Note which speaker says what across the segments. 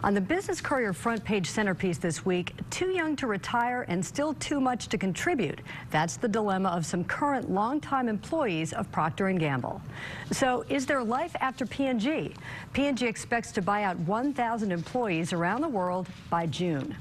Speaker 1: On the Business Courier front page centerpiece this week, too young to retire and still too much to contribute. That's the dilemma of some current longtime employees of Procter & Gamble. So is there life after P&G? P&G expects to buy out 1,000 employees around the world by June.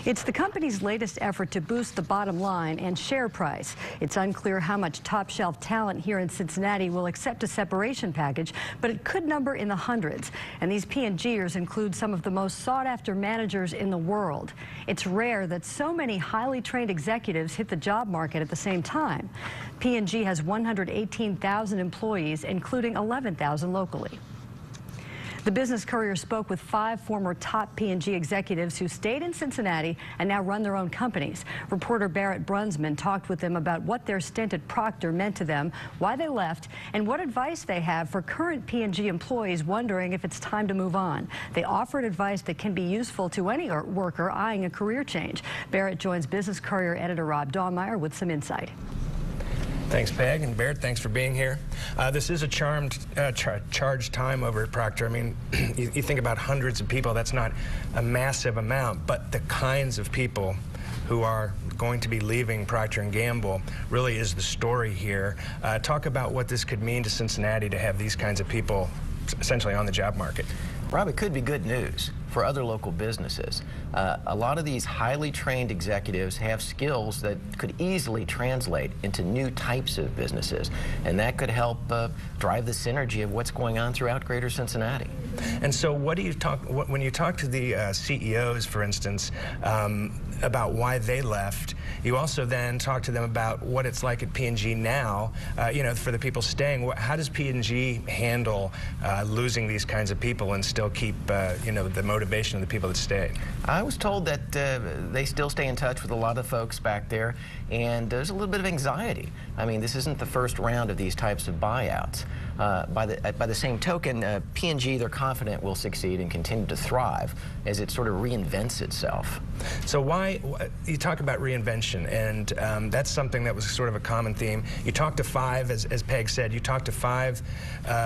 Speaker 1: It's the company's latest effort to boost the bottom line and share price. It's unclear how much top-shelf talent here in Cincinnati will accept a separation package, but it could number in the hundreds. And these P&Gers include some of the most sought-after managers in the world. It's rare that so many highly trained executives hit the job market at the same time. P&G has 118,000 employees, including 11,000 locally. The Business Courier spoke with 5 former top P&G executives who stayed in Cincinnati and now run their own companies. Reporter Barrett Brunsman talked with them about what their stint at Procter meant to them, why they left, and what advice they have for current P&G employees wondering if it's time to move on. They offered advice that can be useful to any worker eyeing a career change. Barrett joins Business Courier editor Rob Dahlmeyer with some insight.
Speaker 2: Thanks, Peg, and Barrett, thanks for being here. This is a charged time over at Procter. I mean, you think about hundreds of people, that's not a massive amount, but the kinds of people who are going to be leaving Procter & Gamble really is the story here. Talk about what this could mean to Cincinnati to have these kinds of people essentially on the job market.
Speaker 3: Rob, it could be good news for other local businesses. A lot of these highly trained executives have skills that could easily translate into new types of businesses, and that could help drive the synergy of what's going on throughout greater Cincinnati.
Speaker 2: And so what do you talk, when you talk to the CEOs, for instance, about why they left, you also then talk to them about what it's like at P&G now, you know, for the people staying. How does P&G handle losing these kinds of people and still keep, you know, the motivation of the people that stay?
Speaker 3: I was told that they still stay in touch with a lot of folks back there, and there's a little bit of anxiety. I mean, this isn't the first round of these types of buyouts. By the same token, P&G, they're confident will succeed and continue to thrive as it sort of reinvents itself.
Speaker 2: So why, you talk about reinvention, and that's something that was sort of a common theme. You talked to 5, as Peg said, you talked to 5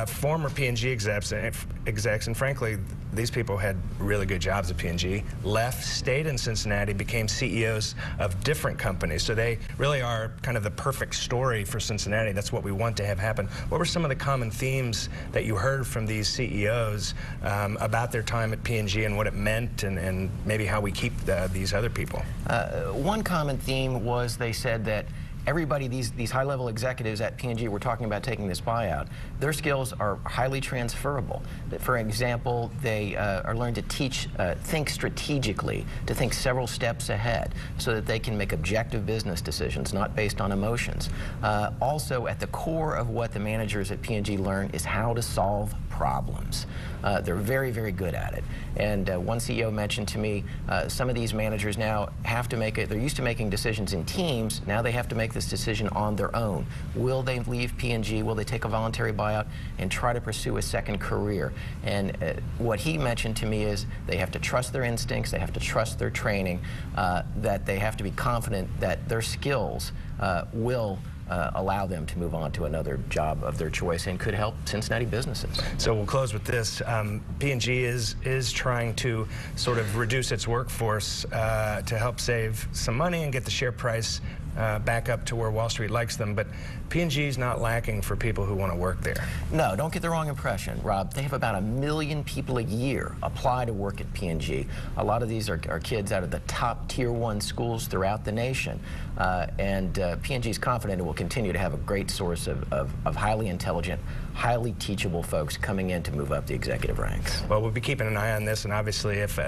Speaker 2: former P&G execs, and frankly, these people had really good jobs at P&G, left, stayed in Cincinnati, became CEOs of different companies. So they really are kind of the perfect story for Cincinnati. That's what we want to have happen. What were some of the common themes that you heard from these CEOs about their time at P&G and what it meant, and maybe how we keep these other people?
Speaker 3: One common theme was they said that everybody, these high-level executives at P&G were talking about taking this buyout. Their skills are highly transferable. For example, they are learned to think strategically, to think several steps ahead so that they can make objective business decisions, not based on emotions. Also, at the core of what the managers at P&G learn is how to solve problems. They're very, very good at it. And one CEO mentioned to me, some of these managers now have to make it, they're used to making decisions in teams, now they have to make this decision on their own. Will they leave P&G? Will they take a voluntary buyout and try to pursue a second career? And what he mentioned to me is they have to trust their instincts, they have to trust their training, that they have to be confident that their skills will allow them to move on to another job of their choice and could help Cincinnati businesses.
Speaker 2: So we'll close with this. P&G is trying to sort of reduce its workforce to help save some money and get the share price back up to where Wall Street likes them, but P&G is not lacking for people who want to work there.
Speaker 3: No, don't get the wrong impression, Rob. They have about 1 million people a year apply to work at P&G. A lot of these are kids out of the top Tier 1 schools throughout the nation, and P&G is confident it will continue to have a great source of highly intelligent, highly teachable folks coming in to move up the executive ranks.
Speaker 2: Well, we'll be keeping an eye on this, and obviously if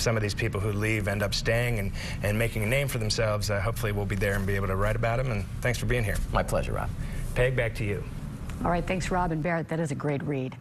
Speaker 2: some of these people who leave end up staying and making a name for themselves, hopefully we'll be there and be able to write about them. And thanks for being here.
Speaker 3: My pleasure, Rob.
Speaker 2: Peg, back to you.
Speaker 1: All right, thanks, Rob and Barrett. That is a great read.